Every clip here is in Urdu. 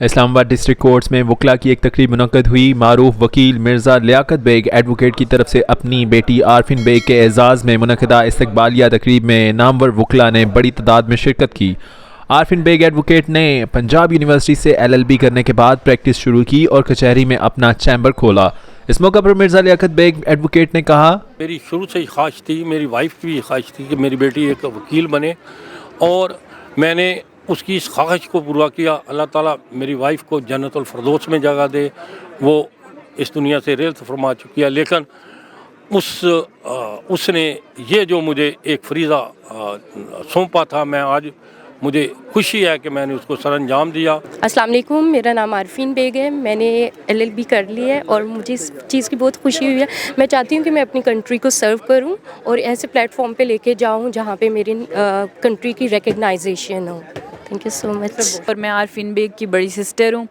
اسلام آباد ڈسٹرکٹ کورٹس میں وکلا کی ایک تقریب منعقد ہوئی۔ معروف وکیل مرزا لیاقت بیگ ایڈوکیٹ کی طرف سے اپنی بیٹی عارفین بیگ کے اعزاز میں منعقدہ استقبالیہ تقریب میں نامور وکلا نے بڑی تعداد میں شرکت کی۔ عارفین بیگ ایڈوکیٹ نے پنجاب یونیورسٹی سے LLB کرنے کے بعد پریکٹس شروع کی اور کچہری میں اپنا چیمبر کھولا۔ اس موقع پر مرزا لیاقت بیگ ایڈوکیٹ نے کہا، میری شروع سے ہی خواہش تھی، میری وائف کی بھی خواہش تھی کہ میری بیٹی ایک وکیل بنے، اور میں نے اس کی اس خواہش کو پورا کیا۔ اللہ تعالیٰ میری وائف کو جنت الفردوس میں جگہ دے، وہ اس دنیا سے رحلت فرما چکی ہے، لیکن اس نے یہ جو مجھے ایک فریضہ سونپا تھا، میں آج مجھے خوشی ہے کہ میں نے اس کو سر انجام دیا۔ السلام علیکم، میرا نام عارفین بیگ ہے، میں نے LLB کر لی ہے اور مجھے اس چیز کی بہت خوشی ہوئی ہے۔ میں چاہتی ہوں کہ میں اپنی کنٹری کو سرو کروں اور ایسے پلیٹ فارم پہ لے کے جاؤں جہاں پہ میری کنٹری کی ریکگنائزیشن ہو۔ تھینک یو سو مچ۔ اور میں عارفین بیگ کی بڑی سسٹر ہوں۔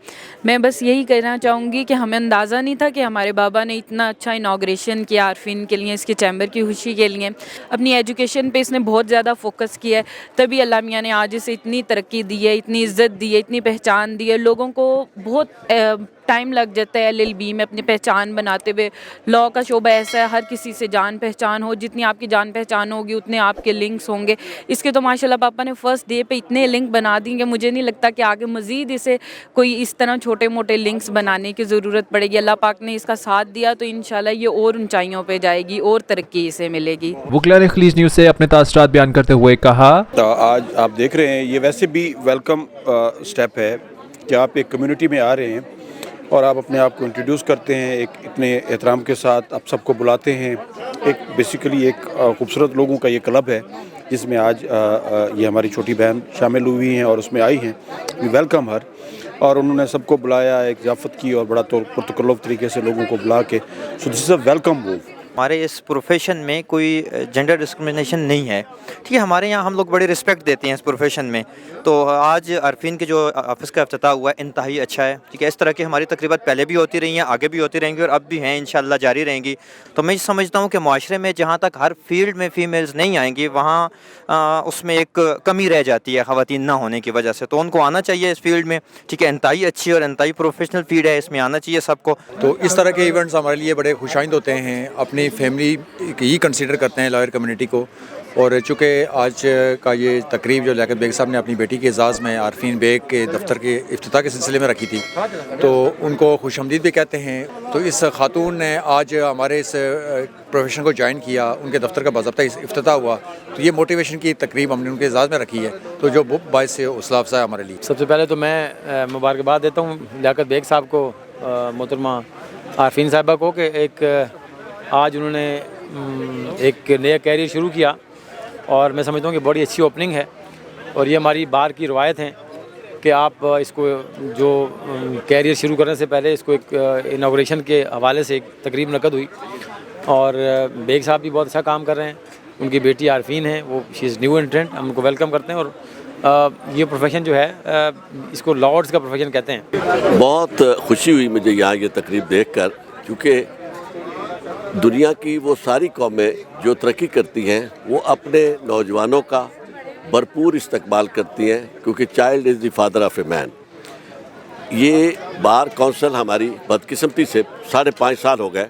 میں بس یہی کہنا چاہوں گی کہ ہمیں اندازہ نہیں تھا کہ ہمارے بابا نے اتنا اچھا انوگریشن کیا عارفین کے لیے، اس کے چیمبر کی خوشی کے لیے۔ اپنی ایجوکیشن پہ اس نے بہت زیادہ فوکس کیا ہے، تبھی اللہ میاں نے آج اسے اتنی ترقی دی ہے، اتنی عزت دی ہے، اتنی پہچان دی ہے۔ لوگوں کو بہت ٹائم لگ جاتا ہے LLB میں اپنی پہچان بناتے ہوئے۔ لاء کا شعبہ ایسا ہے، ہر کسی سے جان پہچان ہو، جتنی آپ کی جان پہچان ہوگی اتنے آپ کے لنکس ہوں گے۔ اس کے تو ماشاءاللہ پاپا نے فرسٹ ڈے پہ اتنے لنک بنا دیں کہ مجھے نہیں لگتا کہ آگے مزید اسے کوئی اس طرح چھوٹے موٹے لنکس بنانے کی ضرورت پڑے گی۔ اللہ پاک نے اس کا ساتھ دیا تو انشاءاللہ یہ اور اونچائیوں پہ جائے گی، اور ترقی اسے ملے گی۔ وکلا نے خلیج نیوز سے اپنے تاثرات بیان کرتے ہوئے کہا، آج آپ دیکھ رہے ہیں، یہ ویسے بھی ویلکم سٹیپ ہے کہ آپ ایک کمیونٹی میں آ رہے ہیں اور آپ اپنے آپ کو انٹروڈیوس کرتے ہیں، ایک اتنے احترام کے ساتھ آپ سب کو بلاتے ہیں۔ ایک بیسیکلی ایک خوبصورت لوگوں کا یہ کلب ہے جس میں آج یہ ہماری چھوٹی بہن شامل ہوئی ہیں اور اس میں آئی ہیں۔ ویلکم ہر، اور انہوں نے سب کو بلایا، ایک ضیافت کی اور بڑا پرتکلف طریقے سے لوگوں کو بلا کے سو دس از اے ویلکم موو۔ ہمارے اس پروفیشن میں کوئی جینڈر ڈسکرمنیشن نہیں ہے، ٹھیک ہے۔ ہمارے یہاں ہم لوگ بڑی رسپیکٹ دیتے ہیں اس پروفیشن میں۔ تو آج عارفین کے جو آفس کا افتتاح ہوا ہے انتہائی اچھا ہے، ٹھیک ہے۔ اس طرح کی ہماری تقریبات پہلے بھی ہوتی رہی ہیں، آگے بھی ہوتی رہیں گی اور اب بھی ہیں، انشاءاللہ جاری رہیں گی۔ تو میں سمجھتا ہوں کہ معاشرے میں جہاں تک ہر فیلڈ میں فیمیلز نہیں آئیں گی، وہاں اس میں ایک کمی رہ جاتی ہے خواتین نہ ہونے کی وجہ سے۔ تو ان کو آنا چاہیے اس فیلڈ میں، ٹھیک ہے۔ انتہائی اچھی اور انتہائی پروفیشنل فیلڈ ہے، اس میں آنا چاہیے سب کو۔ تو اس طرح کے ایونٹس ہمارے لیے بڑے خوشائند ہوتے ہیں، اپنی فیملی ہی کنسیڈر کرتے ہیں لائر کمیونٹی کو۔ اور چونکہ آج کا یہ تقریب جو لیاقت بیگ صاحب نے اپنی بیٹی کے اعزاز میں عارفین بیگ کے دفتر کے افتتاح کے سلسلے میں رکھی تھی، تو ان کو خوش آمدید بھی کہتے ہیں۔ تو اس خاتون نے آج ہمارے اس پروفیشن کو جوائن کیا، ان کے دفتر کا باضابطہ افتتاح ہوا، تو یہ موٹیویشن کی تقریب ہم نے ان کے اعزاز میں رکھی ہے، تو جو باعث حوصلہ افزا ہے ہمارے لیے۔ سب سے پہلے تو میں مبارکباد دیتا ہوں لیاقت بیگ صاحب کو، محترمہ عارفین صاحبہ کو، کہ ایک آج انہوں نے ایک نیا کیریئر شروع کیا، اور میں سمجھتا ہوں کہ بڑی اچھی اوپننگ ہے۔ اور یہ ہماری بار کی روایت ہے کہ آپ اس کو جو کیریئر شروع کرنے سے پہلے اس کو ایک انوگریشن کے حوالے سے ایک تقریب منعقد ہوئی، اور بیگ صاحب بھی بہت اچھا کام کر رہے ہیں۔ ان کی بیٹی عارفین ہے، وہ شی از نیو انٹرنٹ، ہم ان کو ویلکم کرتے ہیں۔ اور یہ پروفیشن جو ہے اس کو لارڈز کا پروفیشن کہتے ہیں۔ بہت خوشی ہوئی مجھے یہاں یہ تقریب دیکھ کر، کیونکہ دنیا کی وہ ساری قومیں جو ترقی کرتی ہیں وہ اپنے نوجوانوں کا بھرپور استقبال کرتی ہیں، کیونکہ child is the father of a man. یہ بار کونسل ہماری بدقسمتی سے 5.5 سال ہو گئے،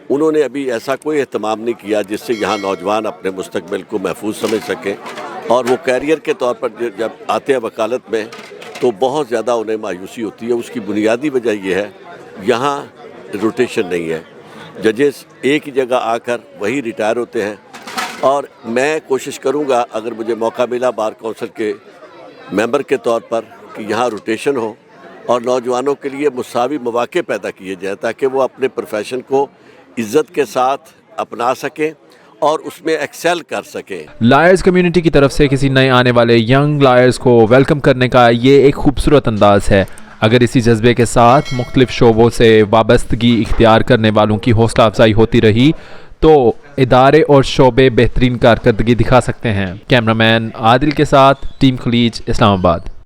انہوں نے ابھی ایسا کوئی اہتمام نہیں کیا جس سے یہاں نوجوان اپنے مستقبل کو محفوظ سمجھ سکیں۔ اور وہ کیریئر کے طور پر جب آتے ہیں وکالت میں تو بہت زیادہ انہیں مایوسی ہوتی ہے۔ اس کی بنیادی وجہ یہ ہے یہاں روٹیشن نہیں ہے، ججز ایک ہی جگہ آ کر وہی ریٹائر ہوتے ہیں۔ اور میں کوشش کروں گا اگر مجھے موقع ملا بار کونسل کے ممبر کے طور پر کہ یہاں روٹیشن ہو اور نوجوانوں کے لیے مساوی مواقع پیدا کیے جائیں تاکہ وہ اپنے پروفیشن کو عزت کے ساتھ اپنا سکیں اور اس میں ایکسل کر سکیں۔ لائرز کمیونٹی کی طرف سے کسی نئے آنے والے ینگ لائرز کو ویلکم کرنے کا یہ ایک خوبصورت انداز ہے۔ اگر اسی جذبے کے ساتھ مختلف شعبوں سے وابستگی اختیار کرنے والوں کی حوصلہ افزائی ہوتی رہی تو ادارے اور شعبے بہترین کارکردگی دکھا سکتے ہیں۔ کیمرہ مین عادل کے ساتھ ٹیم خلیج، اسلام آباد۔